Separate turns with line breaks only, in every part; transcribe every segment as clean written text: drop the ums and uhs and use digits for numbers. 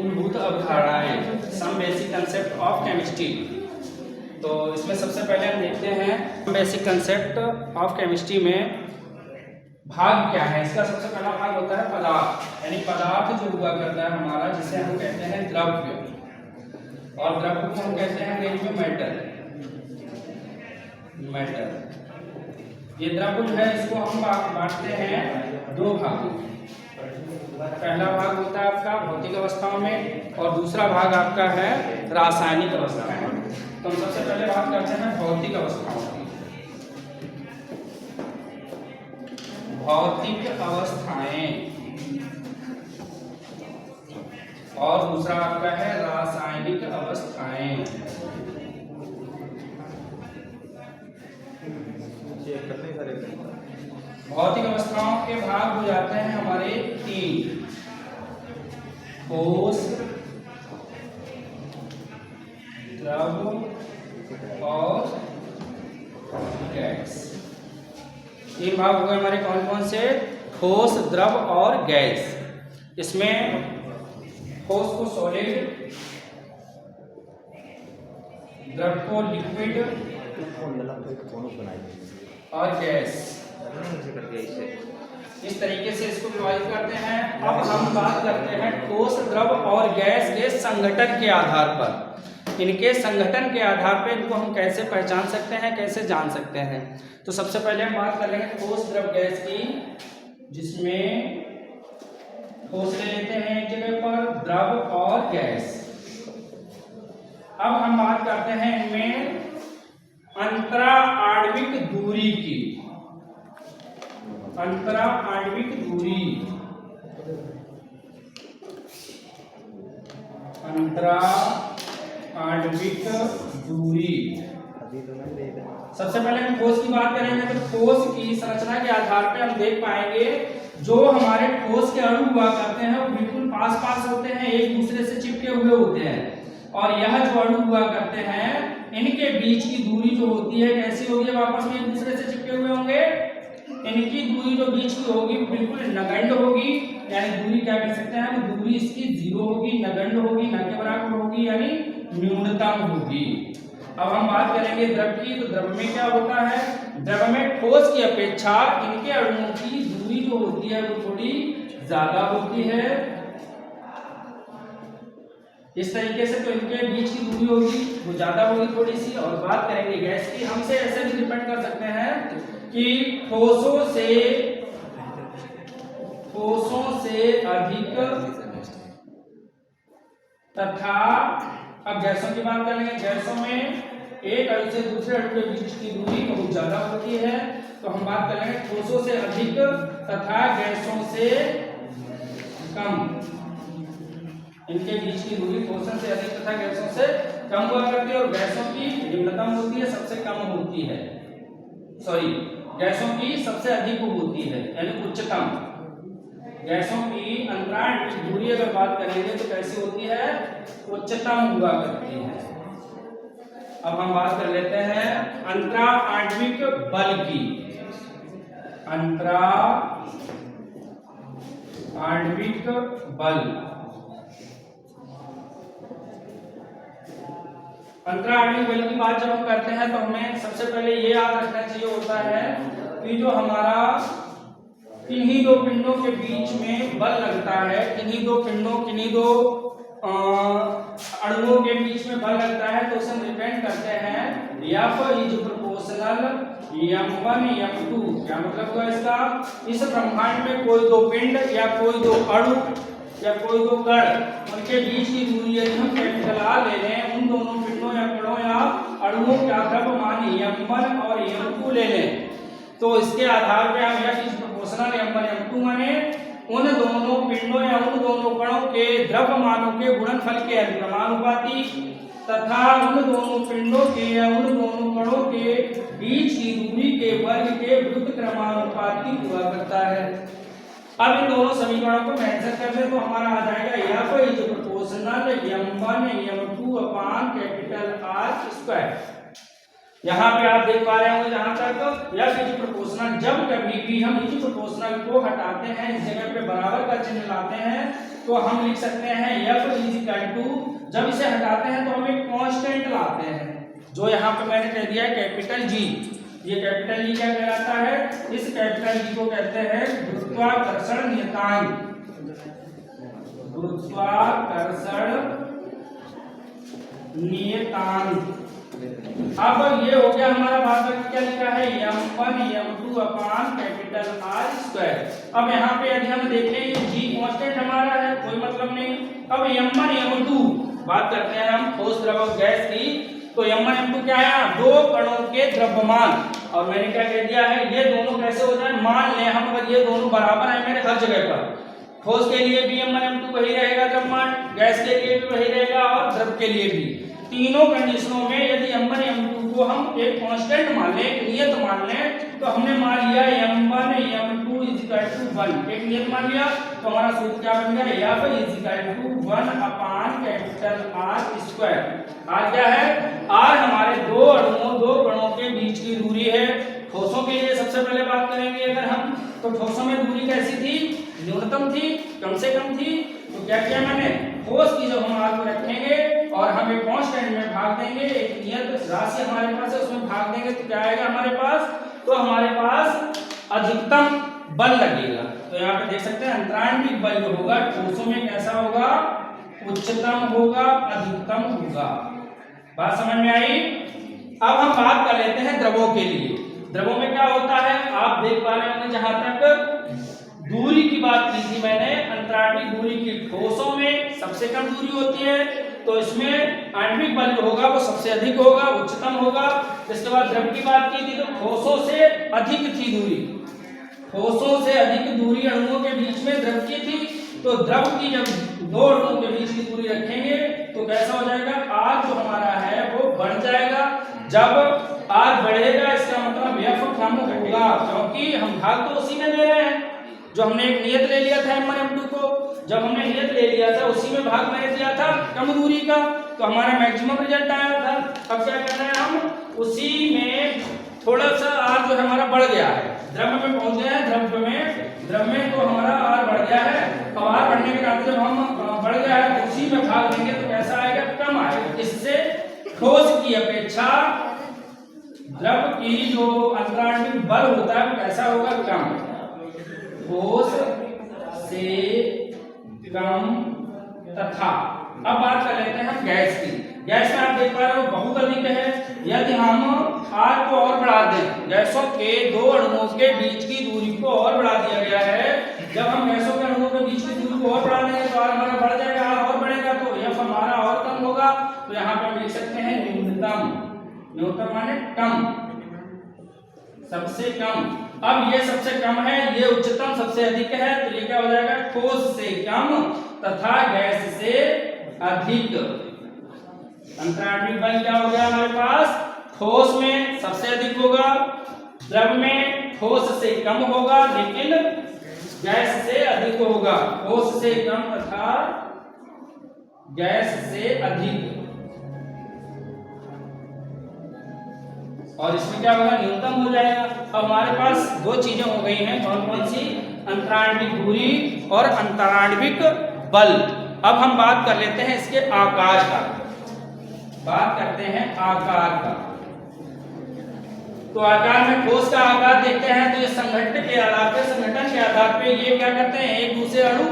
मूलभूत अवधारणाएं, some basic concept of chemistry. तो इसमें सबसे पहले हम देखते हैं बेसिक कंसेप्ट ऑफ केमिस्ट्री में भाग क्या है। इसका सबसे पहला भाग होता है पदार्थ, यानी पदार्थ जो हुआ करता है हमारा, जिसे हम कहते हैं द्रव्य, और द्रव्य को हम कहते हैं अंग्रेजी में मैटर। ये द्रव्य जो है इसको हम बांटते हैं दो भागों में। पहला भाग होता है आपका भौतिक अवस्थाओं में और दूसरा भाग आपका है रासायनिक अवस्थाओं में। तो हम सबसे पहले बात करते हैं भौतिक अवस्थाओं की। भौतिक अवस्थाएं और दूसरा आपका है रासायनिक अवस्थाएं। भौतिक अवस्थाओं के भाग हो जाते हैं हमारे तीन: ठोस, द्रव और गैस। तीन भाग हो गए हमारे कौन कौन से? ठोस, द्रव और गैस। इसमें ठोस को सॉलिड, द्रव को लिक्विड और गैस, इस तरीके से इसको विभाजित करते हैं। अब हम बात करते हैं ठोस, द्रव और गैस के संगठन के आधार पर। इनके संगठन के आधार पर इनको हम कैसे पहचान सकते हैं, कैसे जान सकते हैं। तो सबसे पहले हम बात करेंगे ठोस, द्रव, गैस की, जिसमें ठोस ले लेते हैं एक जगह पर, द्रव और गैस। अब हम बात करते हैं इनमें अंतरा आणविक दूरी की। अंतरा आणविक दूरी, अंतरा आणविक दूरी। सबसे पहले हम ठोस की बात करेंगे तो ठोस की संरचना के आधार पर हम देख पाएंगे जो हमारे ठोस के अणु हुआ करते हैं वो बिल्कुल पास पास होते हैं, एक दूसरे से चिपके हुए होते हैं। और यह जो अणु हुआ करते हैं इनके बीच की दूरी जो होती है कैसी होगी? आपस में एक दूसरे से चिपके हुए होंगे। इनकी दूरी जो बीच की होगी बिल्कुल नगण्य होगी, यानी दूरी क्या कह सकते हैं? दूरी इसकी जीरो होगी, नगण्य होगी, न के बराबर होगी, यानी न्यूनतम होगी। अब हम बात करेंगे द्रव की। तो द्रव में क्या होता है? द्रव में ठोस की अपेक्षा इनके अणुओं की दूरी जो होती है वो थोड़ी ज्यादा होती है। इस तरीके से तो इनके बीच की दूरी होगी वो ज्यादा होगी थोड़ी सी। और बात करेंगे गैस की, हमसे ऐसे भी डिपेंड कर सकते हैं कि ठोसों से अधिक तथा, अब गैसों की बात करेंगे, गैसों में एक अणु से दूसरे अणु के बीच की दूरी बहुत ज्यादा होती है। तो हम बात करेंगे ठोसों से अधिक तथा गैसों से कम। इनके बीच की दूरी ठोसों से अधिक तथा गैसों से कम हुआ करती है, और गैसों की निम्नतम होती है, सबसे कम होती है। गैसों की सबसे अधिक होती है, यानी उच्चतम। गैसों की अंतरा आणविक दूरी अगर बात करेंगे तो कैसी होती है? उच्चतम हुआ करती है। अब हम बात कर लेते हैं अंतरा आणविक बल की। अंतरा आणविक बल, अंतरा आणविक बल की बात जब हम करते हैं तो हमें सबसे पहले ये याद रखना चाहिए होता है कि जो हमारा किन्हीं दो पिंडों के बीच में बल लगता है, किन्हीं दो अणुओं के बीच में बल लगता है, तो उसे डिपेंड करते हैं F is proportional m1 m2। क्या मतलब हुआ इसका? इस ब्रह्मांड में कोई दो पिंड या कोई दो अणु या कोई दो कण, उनके बीच की दूरी यदि हम कैपिटल R ले लें, उन दोनों पिंडों या कणों या अणुओं का द्रव्यमान m1 और m2 ले लें, तो इसके आधार पर हम F is proportional m1 m2 माने उन दोनों पिंडों या उन दोनों कणों के द्रव्यमानों के गुणनफल के अनुक्रमानुपाती तथा उन दोनों पिंडों के या उन दोनों कणों के बीच की दूरी के वर्ग के विरुद्ध क्रमानुपाती हुआ करता है। अब इन दोनों समीकरणों को मेंशन कर ले तो हमारा आ जाएगा F is proportional m1 m2 upon capital R square. यहाँ पे आप देख पा रहे होंगे जहां तक F इज प्रोपोर्शनल, जब कभी भी हम इज प्रोपोर्शनल को हटाते हैं, इस जगह पे बराबर का चिन्ह लाते हैं, तो हम लिख सकते हैं F इज जब इसे हटाते हैं तो हम एक कांस्टेंट लाते हैं, जो यहाँ पे मैंने कह दिया है कैपिटल जी। ये कैपिटल जी क्या कहलाता है? इस कैपिटल जी को कहते हैं गुरुत्वाकर्षण नियतांक। गुरुत्वाकर्षण नियतांक। अब ये हो गया हमारा, बाद में क्या लिखा है m1 m2 अपान कैपिटल R स्क्वायर। अब यहाँ पे यदि हम देखें ये g कांस्टेंट हमारा है, कोई मतलब नहीं। अब m1 m2 बात करते हैं हम ठोस द्रव गैस की, तो m1 m2 क्या है? दो कणों के द्रव्यमान। और मैंने क्या कह दिया है, ये दोनों कैसे हो जाए? मान लें हम अगर ये दोनों बराबर है मेरे हर जगह पर, ठोस के लिए भी m1 m2 वही रहेगा द्रव्यमान, गैस के लिए भी वही रहेगा और द्रव के लिए भी। तीनों कंडीशनों में यदि m1 m2 को हम एक कांस्टेंट मान लें, एक नियत मान लें, तो हमने मान लिया m1 m2 1, एक नियत मान लिया, तो हमारा सूत्र क्या बन गया? F 1 अपान कैपिटल R स्क्वायर। R क्या है? R हमारे दो अणुओं, दो कणों के बीच की दूरी है। ठोसों के लिए सबसे पहले बात करेंगे अगर हम, तो ठोसों में दूरी कैसी थी? न्यूनतम थी, कम से कम थी। तो क्या किया मैंने? ठोस की जब हम R को रखेंगे और हम एक कांस्टेंट में भाग देंगे, एक नियत राशि हमारे पास है उसमें भाग देंगे, तो क्या आएगा हमारे पास? तो हमारे पास अधिकतम बल लगेगा। तो यहाँ पे देख सकते हैं अंतराण्विक बल जो होगा ठोसों में कैसा होगा? उच्चतम होगा, अधिकतम होगा। बात समझ में आई? अब हम बात कर लेते हैं द्रवों के लिए। द्रवों में क्या होता है? आप देख पा रहे होंगे, जहां तक दूरी की बात की थी मैंने, अंतराण्विक दूरी की ठोसों में सबसे कम दूरी होती है, तो इसमें आणविक बल जो होगा वो सबसे अधिक होगा, उच्चतम होगा। इसके बाद द्रव की बात की थी तो ठोसों से अधिक थी दूरी, ठोसों से अधिक दूरी अणुओं के बीच में द्रव की थी। तो द्रव की जब दो अणुओं के बीच की दूरी रखेंगे तो कैसा हो जाएगा? R जो हमारा है वो बढ़ जाएगा। जब R बढ़ेगा इसका मतलब F कम होगा, क्योंकि हम भाग तो उसी में दे रहे हैं जो हमने एक नियत ले लिया था m1 m2 को। जब हमने नियत ले लिया था उसी में भाग मैंने दिया था कम दूरी का, तो हमारा मैक्सिमम रिजल्ट आया था। अब क्या कर रहे हैं हम? उसी में थोड़ा सा R जो हमारा बढ़ गया है, द्रव में पहुंच गया है, द्रव में तो हमारा R बढ़ गया है। अब R बढ़ने के नाते जब हम बढ़ गया है तो उसी में भाग देंगे तो कैसा आएगा? कम आएगा। इससे ठोस की अपेक्षा द्रव की जो अंतराण्विक बल होता है वो कैसा होगा? कम। ठोस से कम तथा। अब बात कर लेते हैं हम गैस की। गैस में आप देख पा रहे हो बहुत अधिक है। यदि हम R को और बढ़ा दें, गैसों के दो अणुओं के बीच की दूरी को और बढ़ा दिया गया है। जब हम गैसों के अणुओं के बीच की दूरी को और बढ़ा देंगे तो R हमारा बढ़ जाएगा, R और बढ़ेगा तो F हमारा और कम होगा। तो यहाँ पे हम लिख सकते हैं न्यूनतम। न्यूनतम माने कम, सबसे कम। अब ये सबसे कम है, ये उच्चतम सबसे अधिक है, तो ये क्या हो जाएगा? ठोस से कम तथा गैस से अधिक। अंतराण्विक बल क्या हो गया हमारे पास? ठोस में सबसे अधिक होगा, द्रव में ठोस से कम होगा लेकिन गैस से अधिक होगा। ठोस से कम तथा गैस से अधिक। और इसमें क्या होगा? न्यूनतम हो जाएगा। अब हमारे पास दो चीजें हो गई हैं, कौन कौन सी? अंतराण्विक दूरी और अंतराण्विक बल। अब हम बात कर लेते हैं इसके आकार का। बात करते हैं आकार का। तो आकार में ठोस का आकार देखते हैं तो ये संगठन के आधार पे ये क्या करते हैं? एक दूसरे अणु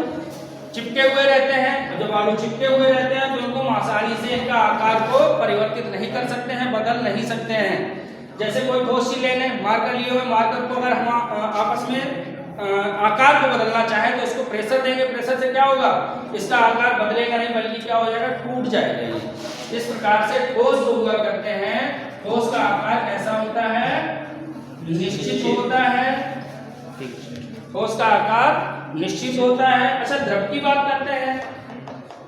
चिपके हुए रहते हैं। जब अणु चिपके हुए रहते हैं तो इनको आसानी से इनका आकार को परिवर्तित नहीं कर सकते हैं, बदल नहीं सकते हैं। जैसे कोई ठोस चीज लेने मार्कर लिए हुए, मार्कर को अगर हम आपस में आकार को बदलना चाहे तो इसको प्रेशर देंगे, प्रेशर से क्या होगा? इसका आकार बदलेगा नहीं बल्कि क्या हो जाएगा? टूट जाएगा। इस प्रकार से ठोस जो हुआ करते हैं, ठोस का आकार कैसा होता है? निश्चित होता है। ठोस का आकार निश्चित होता है। अच्छा, द्रव की बात करते हैं।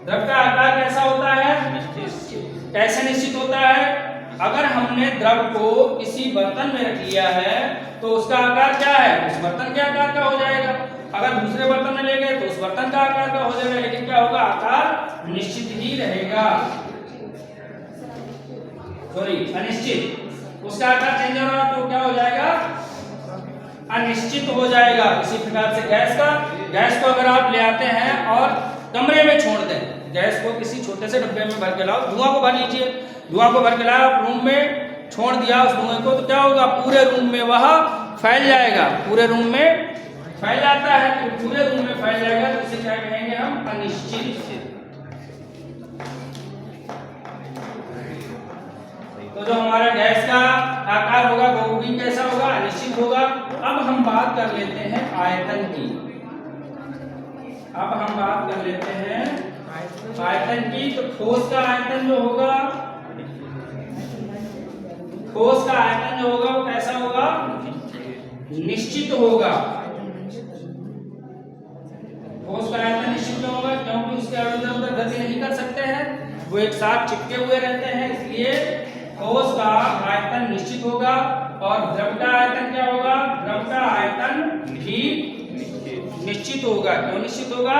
द्रव का आकार कैसा होता है? निश्चित। कैसे निश्चित होता है? अगर हमने द्रव को किसी बर्तन में रख लिया है तो उसका आकार क्या है? उस बर्तन के आकार का हो जाएगा। अगर दूसरे बर्तन में ले गए तो उस बर्तन का आकार का हो जाएगा, लेकिन क्या होगा? आकार निश्चित ही रहेगा, सॉरी अनिश्चित। उसका आकार चेंज हो रहा तो क्या हो जाएगा? अनिश्चित हो जाएगा। इसी प्रकार से गैस को अगर आप ले आते हैं और कमरे में छोड़ दें गैस को किसी छोटे से डब्बे में भर के लाओ, धुआं को भर लीजिए, धुआं को भर के लाओ रूम में, छोड़ दिया उस धुएं को, तो क्या होगा, पूरे रूम में वह फैल जाएगा, पूरे रूम में फैल जाता है, तो पूरे रूम में फैल जाएगा, तो इसे क्या कहेंगे हम, अनिश्चित। तो जो हमारा गैस का आकार होगा वो भी कैसा होगा, अनिश्चित होगा। अब हम बात कर लेते हैं आयतन की, अब हम बात कर लेते हैं आयतन की। तो ठोस का आयतन जो होगा, ठोस का आयतन जो होगा वो कैसा होगा, निश्चित होगा। ठोस का आयतन निश्चित होगा क्योंकि उसके अणु इधर उधर गति नहीं कर सकते हैं, वो एक साथ चिपके हुए रहते हैं, इसलिए ठोस का आयतन निश्चित होगा। और द्रव का आयतन क्या होगा, द्रव का आयतन भी निश्चित होगा। क्यों निश्चित होगा,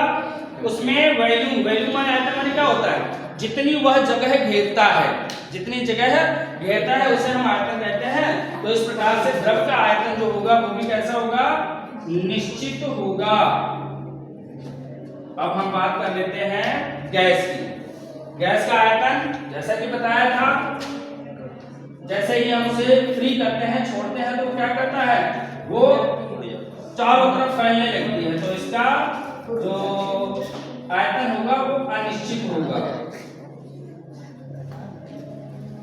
उसमें वॉल्यूम, वॉल्यूम माने आयतन माने क्या होता है, जितनी वह जगह घेरता है, जितनी जगह घेरता है उसे हम आयतन कहते हैं। तो इस प्रकार से द्रव का आयतन जो होगा वो भी कैसा होगा, निश्चित होगा। अब हम बात कर लेते हैं गैस की। गैस का आयतन जैसा कि बताया था, जैसे ही हम उसे फ्री करते हैं, छोड़ते हैं, तो क्या करता है, वो चारों तरफ फैलने लगती है, तो इसका जो आयतन होगा वो अनिश्चित होगा।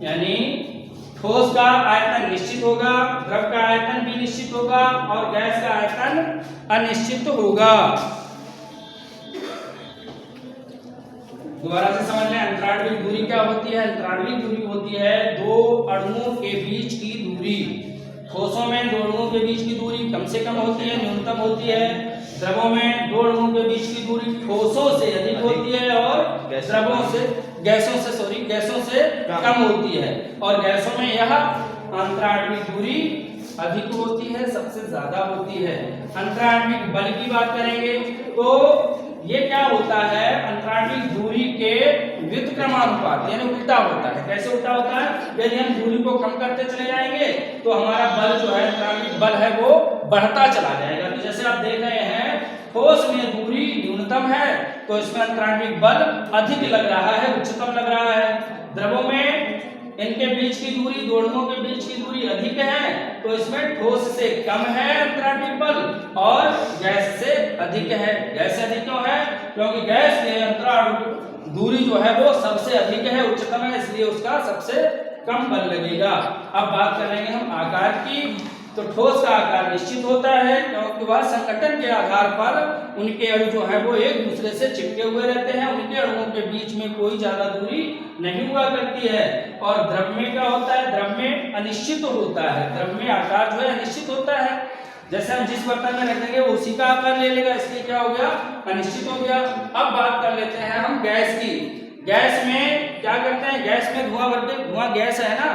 यानी ठोस का आयतन निश्चित होगा, द्रव का आयतन भी निश्चित होगा और गैस का आयतन अनिश्चित होगा। दोबारा से समझ लें, अंतराण्विक दूरी क्या होती है, अंतराण्विक दूरी होती है दो अणुओं के बीच की दूरी। ठोसों में दो अणुओं के बीच की दूरी कम से कम होती है, न्यूनतम होती है। द्रवों में दो अणुओं के बीच की दूरी ठोसों से अधिक होती है और द्रवों से, गैसों से कम होती है। और गैसों में यह अंतराण्विक दूरी अधिक होती है, सबसे ज्यादा होती है। अंतराण्विक बल की बात करेंगे तो ये क्या होता है, अंतराण्विक दूरी के व्युत्क्रमानुपात, यानी उल्टा होता है। कैसे उल्टा होता है, यदि हम दूरी को कम करते चले जाएंगे तो हमारा बल जो है, अंतराण्विक बल है, वो बढ़ता चला जाएगा। तो जैसे आप देख रहे हैं, ठोस में दूरी न्यूनतम है तो इसमें अंतराण्विक बल अधिक लग रहा है, उच्चतम लग रहा है। द्रवों में इनके बीच की दूरी, दो अणुओं के बीच की दूरी अधिक है तो इसमें ठोस से कम है अंतराण्विक बल और गैस से अधिक है। गैस से अधिक क्यों है, क्योंकि गैस में अंतराण्विक दूरी जो है वो सबसे अधिक है, उच्चतम है, इसलिए उसका सबसे कम बल लगेगा। अब बात करेंगे हम आकार की। तो ठोस का आकार निश्चित होता है क्योंकि वह संघटन के आधार पर उनके अणु जो है वो एक दूसरे से चिपके हुए रहते हैं, उनके अणुओं के बीच में कोई ज्यादा दूरी नहीं हुआ करती है। और द्रव में क्या होता है, द्रव में अनिश्चित होता है, द्रव में आकार जो है अनिश्चित होता है। जैसे हम जिस बर्तन में रखेंगे वो उसी का आकार ले लेगा, इसलिए क्या हो गया, अनिश्चित हो गया। अब बात कर लेते हैं हम गैस की। गैस में क्या करते हैं, गैस में धुआं भर के, धुआं गैस है ना,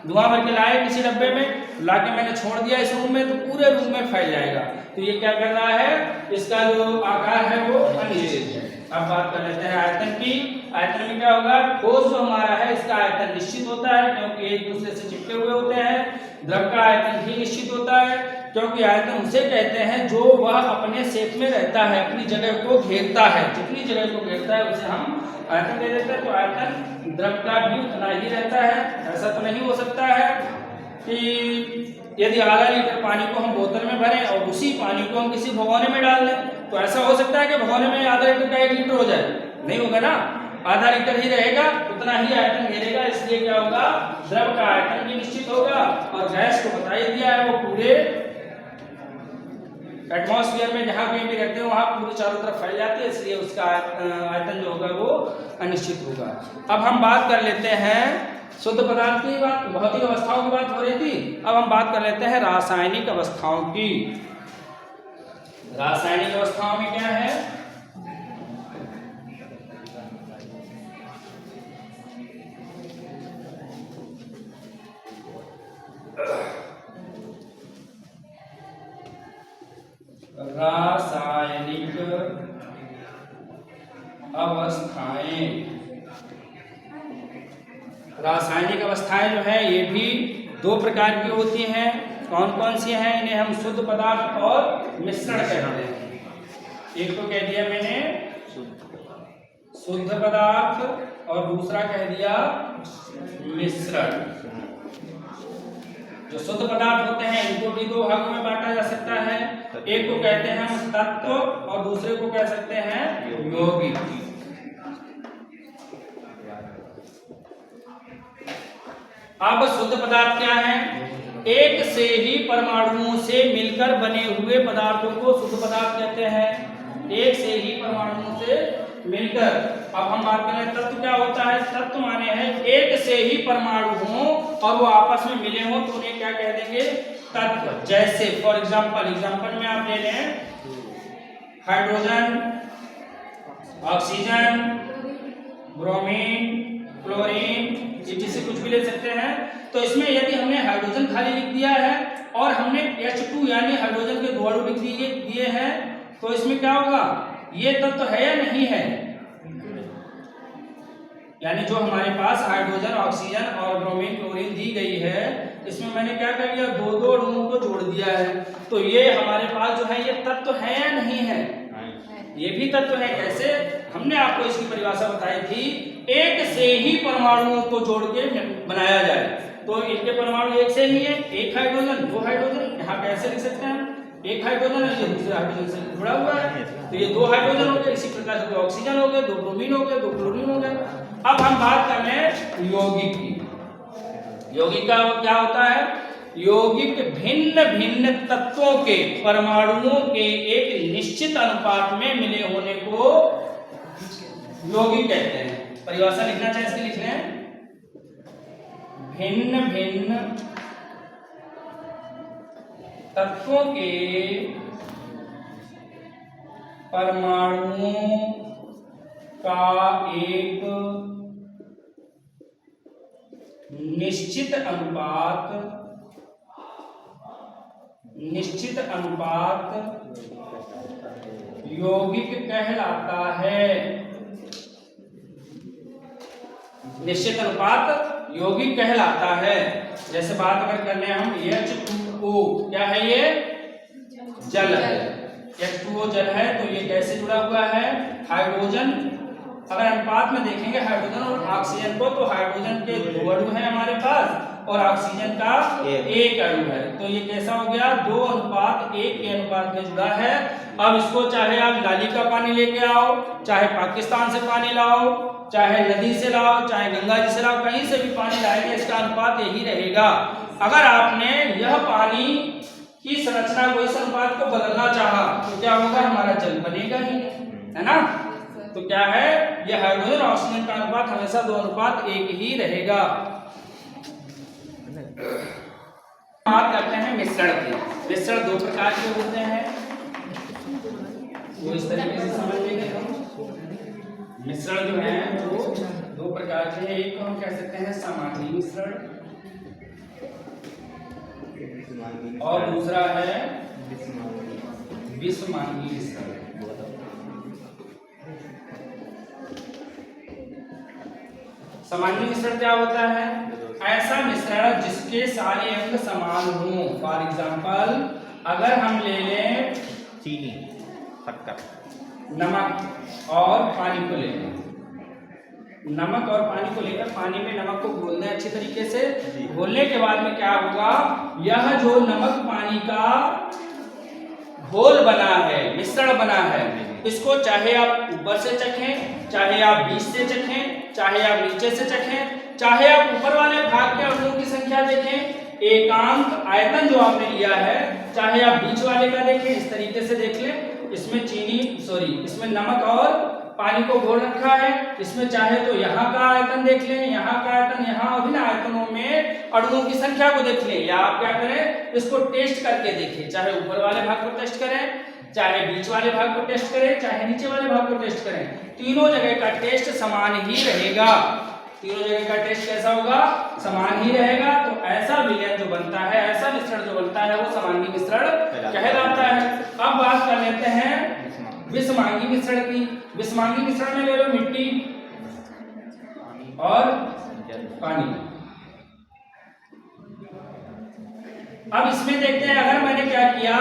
धुआं भर के लाए किसी डब्बे में, लाके मैंने छोड़ दिया इस रूम में, तो पूरे रूम में फैल जाएगा। तो ये क्या कर रहा है, इसका जो आकार है वो अनिश्चित है। अब बात कर लेते हैं आयतन की। आयतन में क्या होगा, ठोस जो हमारा है इसका आयतन निश्चित होता है क्योंकि एक दूसरे से चिपके हुए होते हैं। द्रव का आयतन भी निश्चित होता है क्योंकि आयतन उसे कहते हैं जो वह अपने शेप में रहता है, अपनी जगह को घेरता है, जितनी जगह को घेरता है उसे हम आयतन कह देते हैं। तो आयतन द्रव का भी उतना ही रहता है। ऐसा तो नहीं हो सकता है कि यदि आधा लीटर पानी को हम बोतल में भरें और उसी पानी को हम किसी भगोने में डाल दें, तो ऐसा हो सकता है कि भगोने में आधा लीटर का 1 लीटर हो जाए, नहीं होगा ना, आधा लीटर ही रहेगा, उतना ही आयतन घेरेगा। इसलिए क्या होगा, द्रव का आयतन भी निश्चित होगा। और गैस को बता ही दिया है, वो पूरे एटमॉस्फेयर में जहां कहीं भी रहते हैं वहां पूरी चारों तरफ फैल जाती है, इसलिए उसका आयतन जो होगा वो अनिश्चित होगा। अब हम बात कर लेते हैं शुद्ध पदार्थ की बात, भौतिक अवस्थाओं की बात हो रही थी, अब हम बात कर लेते हैं रासायनिक अवस्थाओं की। रासायनिक अवस्थाओं में क्या है, रासायनिक अवस्थाएं। रासायनिक अवस्थाएं जो है ये भी 2 प्रकार की होती हैं। कौन कौन सी हैं, इन्हें हम शुद्ध पदार्थ और मिश्रण कहते हैं। एक तो कह दिया मैंने शुद्ध पदार्थ और दूसरा कह दिया मिश्रण। जो शुद्ध पदार्थ होते हैं इनको भी दो भागों में बांटा जा सकता है, एक को कहते हैं तत्व और दूसरे को कह सकते हैं यौगिक। अब शुद्ध पदार्थ क्या है? एक से ही परमाणुओं से मिलकर बने हुए पदार्थों को शुद्ध पदार्थ कहते हैं। एक से ही परमाणुओं से मिलकर। अब हम बात करें तत्व क्या होता है? तत्व माने है एक से ही परमाणु हों और वो आपस में मिले हों तो उन्हें क्या कह देंगे? तत्व। जैसे फॉर एग्जाम्पल में आप ले लें हाइड्रोजन, ऑक्सीजन, ब्रोमीन, क्लोरीन, इसी कुछ भी ले सकते हैं। तो इसमें यदि हमने हाइड्रोजन खाली लिख दिया है और हमने H2 यानी हाइड्रोजन के दो अणु लिख दिए हैं तो इसमें क्या होगा? ये तत्व है या नहीं है? यानी जो हमारे पास हाइड्रोजन, ऑक्सीजन और ब्रोमीन, क्लोरीन दी गई है इसमें मैंने क्या कर दिया? दो अणुओं को जोड़ दिया है। तो ये हमारे पास जो है ये तत्व है या नहीं है? ये भी तत्व है। कैसे? हमने आपको इसकी परिभाषा बताई थी, एक से ही परमाणुओं को जोड़ के बनाया जाए। तो इनके परमाणु एक से ही है, एक हाइड्रोजन, दो हाइड्रोजन। यहाँ पे ऐसे लिख सकते हैं, एक हाइड्रोजन है, ये दूसरे हाइड्रोजन से जुड़ा हुआ है तो ये दो हाइड्रोजन हो गए। इसी प्रकार से दो ऑक्सीजन हो गए, दो ब्रोमीन हो गए, दो क्लोरीन हो गए। अब हम बात कर रहे हैं यौगिक की। यौगिक का क्या होता है? यौगिक भिन्न भिन्न तत्वों के परमाणुओं के एक निश्चित अनुपात में मिले होने को यौगिक कहते हैं। परिभाषा लिखना चाहिए, इसके लिख रहे हैं भिन्न भिन्न तत्वों के परमाणुओं का एक निश्चित अनुपात यौगिक कहलाता है। निश्चित अनुपात यौगिक कहलाता है। जैसे बात अगर करने हम H2O, क्या है ये? जल है। H2O जल है तो ये कैसे जुड़ा हुआ है? हाइड्रोजन। अगर अनुपात में देखेंगे हाइड्रोजन और ऑक्सीजन को तो हाइड्रोजन के दो अणु हैं हमारे पास और ऑक्सीजन का एक अणु है। तो ये कैसा हो गया? 2:1 के अनुपात में जुड़ा है। अब इसको चाहे आप नाली का पानी लेके आओ, चाहे पाकिस्तान से पानी लाओ, चाहे नदी से लाओ, चाहे गंगा जी से लाओ, कहीं से भी पानी लाएंगे इसका अनुपात यही रहेगा। अगर आपने यह पानी की संरचना को, इस अनुपात को बदलना चाहा तो क्या होगा? हमारा जल बनेगा ही, है ना? तो क्या है? यह हाइड्रोजन और ऑक्सीजन का अनुपात हमेशा 2:1 ही रहेगा। बात करते हैं मिश्रण की। मिश्रण दो प्रकार के होते हैं, वो इस तरीके से समझ लेंगे हम। मिश्रण जो है वो दो प्रकार के हैं। एक को हम कह सकते हैं समांगी मिश्रण और दूसरा है विषमांगी मिश्रण। समांगी मिश्रण क्या होता है? ऐसा मिश्रण जिसके सारे अंग समान हों। फॉर एग्जाम्पल अगर हम ले लें
चीनी, शक्कर,
नमक और पानी को लेकर, नमक और पानी को लेकर पानी में नमक को घोलना है अच्छे तरीके से। घोलने के बाद में क्या होगा? यह जो नमक पानी का घोल बना है, मिश्रण बना है, इसको चाहे आप ऊपर से चखें, चाहे आप बीच से चखें, चाहे आप नीचे से चखें, चाहे आप ऊपर वाले भाग के अणुओं की संख्या देखें, एकांक आयतन जो आपने लिया है, चाहे आप बीच वाले का देखें, इस तरीके से देख लें। इसमें इसमें नमक और पानी को घोल रखा है। इसमें चाहे तो यहाँ का आयतन देख लें, यहाँ का आयतन, यहाँ विभिन्न आयतनों में अणुओं की संख्या को देख लें, या आप क्या करें? इसको टेस्ट करके देखें। चाहे ऊपर वाले भाग को टेस्ट करें, चाहे बीच वाले भाग को टेस्ट करें, चाहे नीचे वाले भाग को टेस्ट करें, तीनों जगह का टेस्ट समान ही रहेगा। तीनों जगह का टेस्ट कैसा होगा? समान ही रहेगा। तो ऐसा विलयन जो बनता है, ऐसा मिश्रण जो बनता है वो समांगी मिश्रण कहलाता है। अब बात कर लेते हैं विषमांगी मिश्रण की। विषमांगी मिश्रण में ले लो मिट्टी और पानी। अब इसमें देखते हैं, अगर मैंने क्या किया,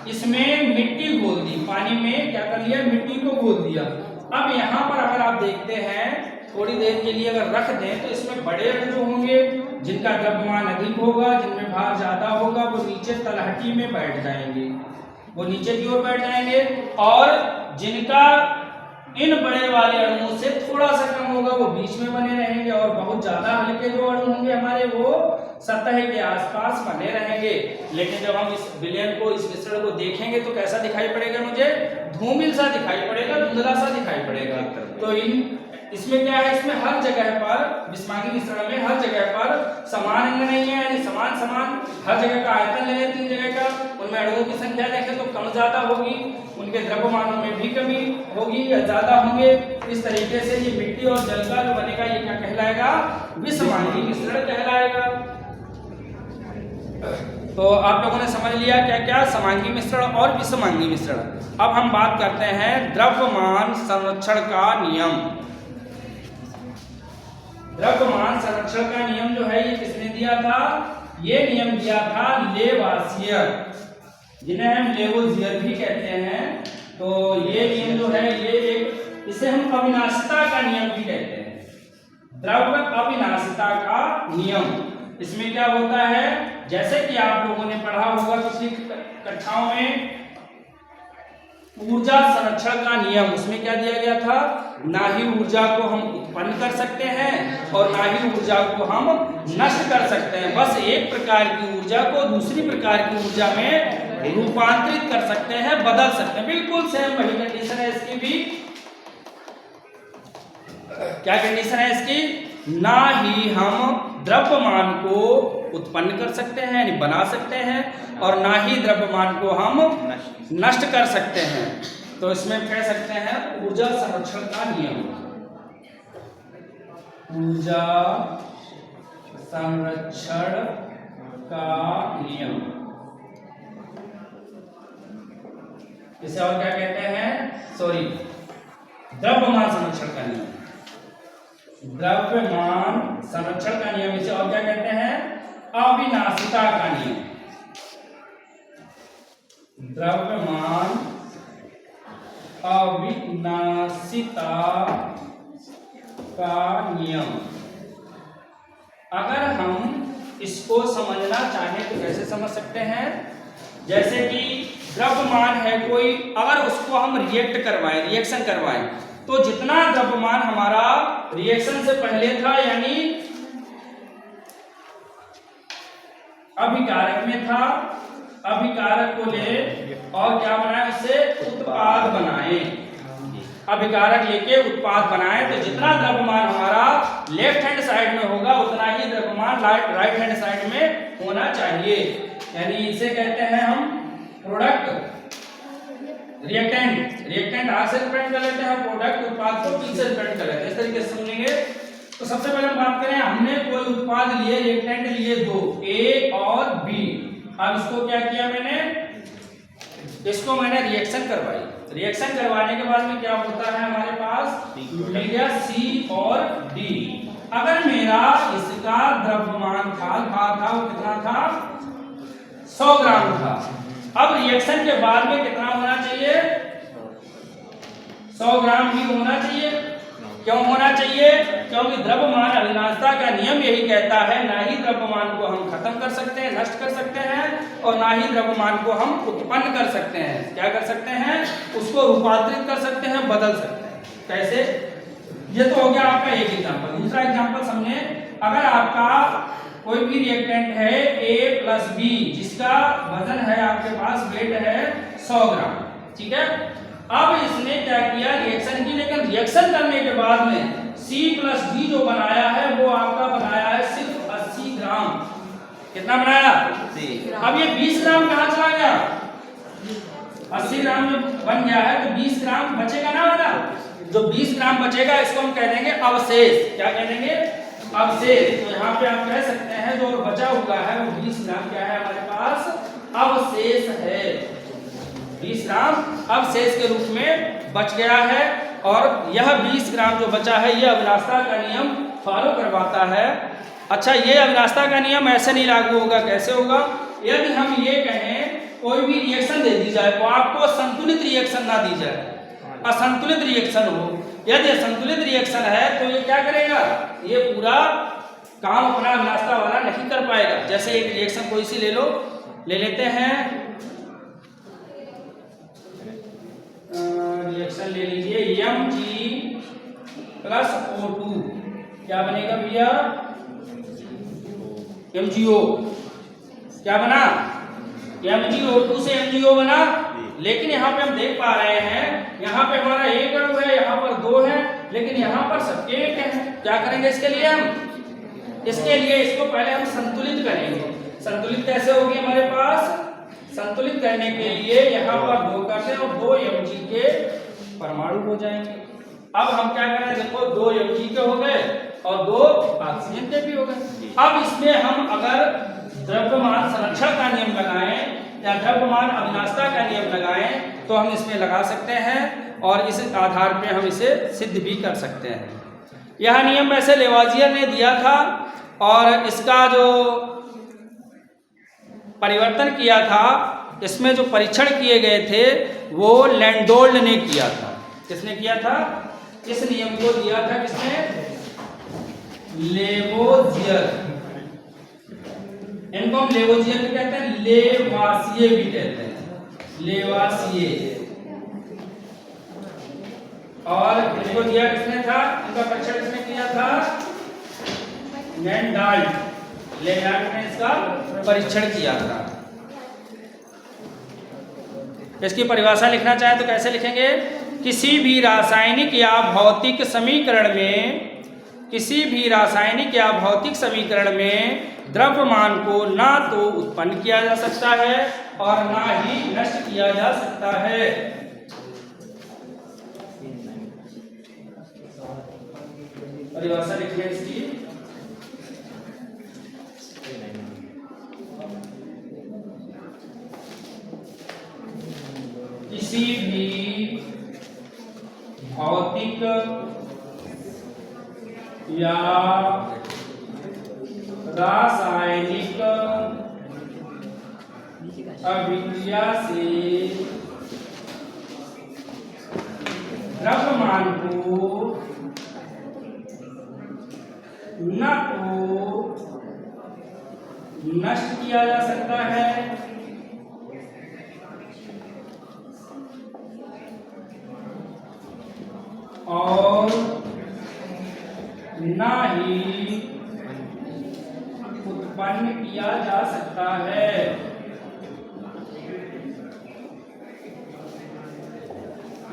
इसमें मिट्टी घोल दी, पानी में क्या कर लिया? मिट्टी को घोल दिया। अब यहाँ पर अगर आप देखते हैं थोड़ी देर के लिए अगर रख दें तो इसमें बड़े अणु जो होंगे जिनका द्रव्यमान अधिक होगा, जिनमें भार ज्यादा होगा, वो नीचे तलहटी में बैठ जाएंगे, वो नीचे की ओर बैठ जाएंगे। और जिनका इन बड़े वाले अणुओं से थोड़ा सा कम होगा वो बीच में बने रहेंगे, और बहुत ज्यादा हल्के जो अणु होंगे हमारे वो सतह के आसपास बने रहेंगे। लेकिन जब हम इस विलयन को, इस मिश्रण को देखेंगे तो कैसा दिखाई पड़ेगा, मुझे धूमिल सा दिखाई पड़ेगा, धुंधला सा दिखाई पड़ेगा। तो इसमें क्या है, इसमें हर जगह पर बिस्मांगी मिश्रण में हर जगह पर समान अंग नहीं है, यानी समान समान हर जगह का आयतन ले लें, 3 जगह का, उनमें अणुओं की संख्या देखें तो कम ज्यादा होगी, उनके द्रव्यमानों में भी कमी होगी या ज्यादा होंगे। इस तरीके से ये मिट्टी और जल का जो बनेगा ये क्या कहलाएगा, विषमांगी मिश्रण कहलाएगा। तो आप लोगों ने समझ लिया क्या क्या, समांगी मिश्रण और विषमांगी मिश्रण। अब हम बात करते हैं द्रव्यमान संरक्षण का नियम। द्रव्यमान संरक्षण का नियम जो है ये किसने दिया था, ये नियम दिया था लेवासियर, जिन्हें हम लेवोजियर भी कहते हैं। तो ये नियम जो है ये एक, इसे हम अविनाशिता का नियम भी कहते हैं, द्रव्य अविनाशिता का नियम। इसमें क्या होता है, जैसे कि आप लोगों ने पढ़ा होगा पिछली कक्षाओं में ऊर्जा संरक्षण का नियम, उसमें क्या दिया गया था, ना ही ऊर्जा को हम उत्पन्न कर सकते हैं और ना ही ऊर्जा को हम नष्ट कर सकते हैं, बस एक प्रकार की ऊर्जा को दूसरी प्रकार की ऊर्जा में रूपांतरित कर सकते हैं, बदल सकते हैं। बिल्कुल सेम वही कंडीशन है इसकी भी। क्या कंडीशन है इसकी, ना ही हम द्रव्यमान को उत्पन्न कर सकते हैं यानी बना सकते हैं, और ना ही द्रव्यमान को हम नष्ट कर सकते हैं। तो इसमें कह सकते हैं ऊर्जा संरक्षण का नियम, ऊर्जा संरक्षण का नियम। इसे और क्या कहते हैं, सॉरी, द्रव्यमान संरक्षण का नियम, द्रव्यमान संरक्षण का नियम। इसे और क्या कहते हैं, अविनाशिता का नियम, द्रव्यमान अविनाशिता का नियम। अगर हम इसको समझना चाहें तो कैसे समझ सकते हैं, जैसे कि द्रव्यमान है कोई, अगर उसको हम रिएक्ट करवाएं, रिएक्शन करवाएं, तो जितना द्रव्यमान हमारा रिएक्शन से पहले था यानी अभिकारक में था, अभिकारक को ले और क्या बनाए, उससे उत्पाद बनाए, अभिकारक लेके उत्पाद बनाए, तो जितना द्रव्यमान हमारा लेफ्ट हैंड साइड में होगा उतना ही द्रव्यमान राइट हैंड साइड में होना चाहिए। यानी इसे कहते हैं हम प्रोडक्ट, रिएक्टेंट, रिएक्टेंट आर से रिप्रेजेंट कर लेते हैं, प्रोडक्ट उत्पाद को पी से रिप्रेजेंट कर लेते हैं। इस तरीके से समझेंगे। तो सबसे पहले हम बात करें, हमने कोई उत्पाद लिए, रिएक्टेंट लिए 2, ए और बी। अब इसको क्या किया मैंने, इसको मैंने रिएक्शन करवाई, रिएक्शन करवाने के बाद में क्या होता है हमारे पास, मिल गया सी और डी। अगर मेरा इसका द्रव्यमान था वो कितना था, 100 ग्राम था। अब रिएक्शन के बाद में कितना होना चाहिए, 100 ग्राम ही होना चाहिए। क्यों होना चाहिए, क्योंकि द्रव्यमान अविनाशिता का नियम यही कहता है, ना ही द्रव्यमान को हम खत्म कर सकते हैं, नष्ट कर सकते हैं, और ना ही द्रव्यमान को हम उत्पन्न कर सकते हैं। क्या कर सकते हैं, उसको रूपांतरित कर सकते हैं, बदल सकते हैं। कैसे, ये तो हो गया आपका एक एग्जांपल। दूसरा एग्जांपल समझे, अगर आपका कोई भी रिएक्टेंट है A + B, जिसका वजन है आपके पास, वेट है 100 ग्राम, ठीक है। अब इसने क्या किया, रिएक्शन की, लेकिन रिएक्शन करने के बाद में C + D जो बनाया है वो आपका बनाया है सिर्फ 80 ग्राम। कितना बनाया, 80। अब ये 20 ग्राम कहाँ चला गया, 80 ग्राम जो बन गया है तो 20 ग्राम बचेगा ना वाला, जो 20 ग्राम बचेगा इसको हम कह देंगे अवशेष। क्या कह देंगे, अवशेष। तो यहाँ पे आप कह सकते हैं जो बचा हुआ है वो 20 ग्राम क्या है हमारे पास, अवशेष है। 20 ग्राम अवशेष के रूप में बच गया है, और यह 20 ग्राम जो बचा है यह अविनाशिता का नियम फॉलो करवाता है। अच्छा, ये अविनाशिता का नियम ऐसे नहीं लागू होगा, कैसे होगा, यदि हम ये कहें कोई भी रिएक्शन दे दी जाए वो आपको संतुलित रिएक्शन ना दी जाए, असंतुलित रिएक्शन हो, यदि संतुलित रिएक्शन है तो ये क्या करेगा, ये पूरा काम अपना नाश्ता वाला नहीं कर पाएगा। जैसे एक रिएक्शन कोई सी ले लो, ले लेते हैं रिएक्शन ले लीजिए Mg प्लस O2, क्या बनेगा भैया, MgO, क्या बना, MgO2 से MgO बना। लेकिन यहाँ पे हम देख पा रहे हैं यहाँ पे हमारा एक अणु है, यहाँ पर 2 है, लेकिन यहाँ पर सबके एक है। क्या करेंगे इसके लिए हम, इसके लिए इसको पहले हम संतुलित करेंगे। संतुलित कैसे होगी हमारे पास, संतुलित करने के लिए यहाँ पर 2 करते हैं और 2 Mg के परमाणु हो जाएंगे। अब हम क्या करें, देखो 2 Mg के हो गए और 2 ऑक्सीजन के भी हो गए। अब इसमें हम अगर द्रव्यमान संरक्षण का नियम लगाएं या द्रव्यमान अविनाशता का नियम लगाएं तो हम इसमें लगा सकते हैं और इस आधार पे हम इसे सिद्ध भी कर सकते हैं। यह नियम वैसे लेवाजियर ने दिया था और इसका जो परिवर्तन किया था, इसमें जो परीक्षण किए गए थे वो लैंडोल्ड ने किया था। किसने किया था, इस नियम को दिया था किसने, लेवोजियर। इनको हम लेवोजियर भी कहते हैं, लेवासिए भी कहते हैं, लेवासिए। और इनको दिया किसने था, इनका परीक्षण किसने किया था, लैंडोल्ड। लैंडोल्ड ने इसका परीक्षण किया था। इसकी परिभाषा लिखना चाहे तो कैसे लिखेंगे, किसी भी रासायनिक या भौतिक समीकरण में, किसी भी रासायनिक या भौतिक समीकरण में द्रव्यमान को ना तो उत्पन्न किया जा सकता है और ना ही नष्ट किया जा सकता है। परिभाषा लिखिए इसकी, किसी भी भौतिक या रासायनिक अभिक्रिया से द्रव्यमान को न तो नष्ट किया जा सकता है और ना ही उत्पन्न किया जा सकता है।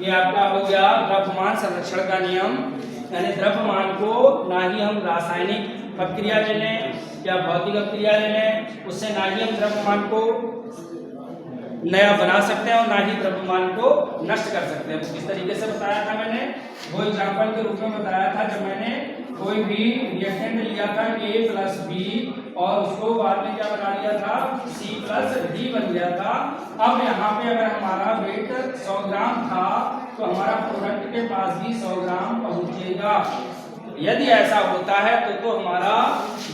ये आपका हो गया द्रव्यमान संरक्षण का नियम, यानी द्रव्यमान को ना ही हम रासायनिक अपक्रिया ले लें या भौतिक अपक्रिया ले लें, उससे ना ही हम द्रव्यमान को नया बना सकते हैं और ना ही द्रव्यमान को नष्ट कर सकते हैं। किस तरीके से बताया था मैंने, वो एग्जाम्पल के रूप में बताया था जब मैंने कोई भी रिएक्टेंट लिया था A प्लस बी और उसको बाद में क्या बना लिया था, C प्लस डी बन गया था। अब यहाँ पे अगर हमारा वेट 100 ग्राम था तो हमारा प्रोडक्ट के पास भी 100 ग्राम पहुंचेगा। यदि ऐसा होता है तो हमारा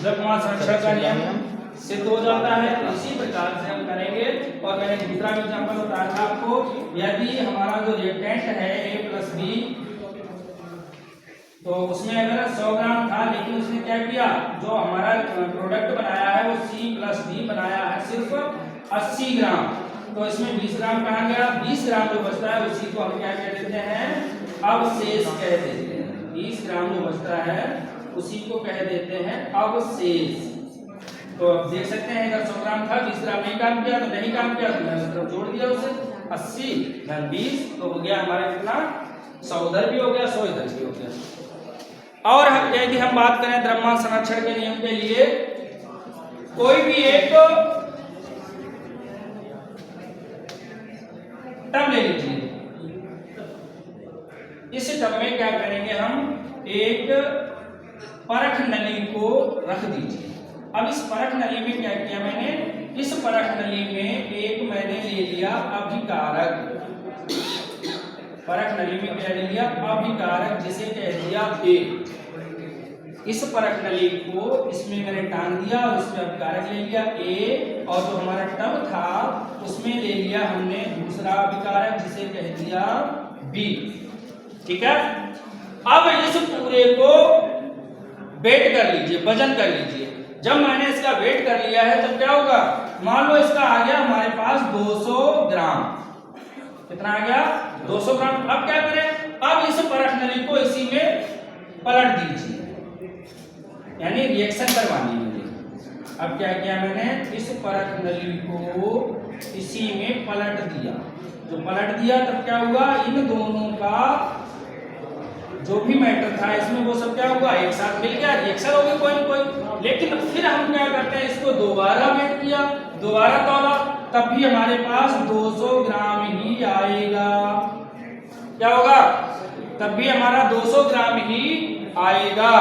द्रव्यमान संरक्षण का नियम सिद्ध हो जाता है। इसी प्रकार से हम करेंगे। और मैंने दूसरा एग्जाम्पल बताया था आपको, यदि हमारा जो रिएक्टेंट है A प्लस बी, तो उसमें अगर 100 ग्राम था लेकिन उसने क्या किया, जो हमारा प्रोडक्ट बनाया है वो C प्लस डी बनाया है सिर्फ 80 ग्राम, तो इसमें 20 ग्राम कहाँ गया, 20 ग्राम जो बचता है उसी को हम क्या कह देते हैं, अवशेष कह देते हैं। 20 ग्राम जो बचता है उसी को कह देते हैं अवशेष। तो अब देख सकते हैं अगर 100 ग्राम था, 20 ग्राम नहीं काम किया तो नहीं काम किया तो मैंने तरफ जोड़ दिया उसे, 80 धन 20 तो हो गया हमारा कितना, 100 उधर भी हो गया 100 इधर भी हो गया। और यदि हम बात करें द्रव्यमान संरक्षण के नियम के लिए, कोई भी एक टब ले लीजिए, इस टब में क्या करेंगे हम, एक परख नली को रख दीजिए। अब इस परख नली में क्या किया मैंने, इस परख नली में एक मैंने ले लिया अभिकारक, परख नली में क्या ले लिया, अभिकारक, जिसे कह दिया A। इस परख नली को इसमें मैंने टांग दिया और इसमें अभिकारक ले लिया A, और जो हमारा टब था उसमें ले लिया हमने दूसरा अभिकारक जिसे कह दिया B। ठीक है। अब इस पूरे को वेट कर लीजिए, वजन कर लीजिए। जब मैंने इसका वेट कर लिया है तब क्या होगा, मान लो इसका आ गया हमारे पास 200 ग्राम। कितना आ गया, 200 ग्राम। अब क्या करें, अब इस परख नली को इसी में पलट दीजिए, यानी रिएक्शन करवानी है मुझे। अब क्या किया मैंने, इस परख नली को इसी में पलट दिया। जो पलट दिया तब क्या हुआ, इन दोनों का जो भी मैटर था इसमें वो सब क्या हुआ, एक साथ मिल गया, रिएक्शन हो गई कोई न कोई। लेकिन फिर हम क्या करते हैं, इसको दोबारा वेट किया, दोबारा तौला, तब भी हमारे पास 200 ग्राम ही आएगा। क्या होगा, तब भी हमारा 200 ग्राम ही आएगा।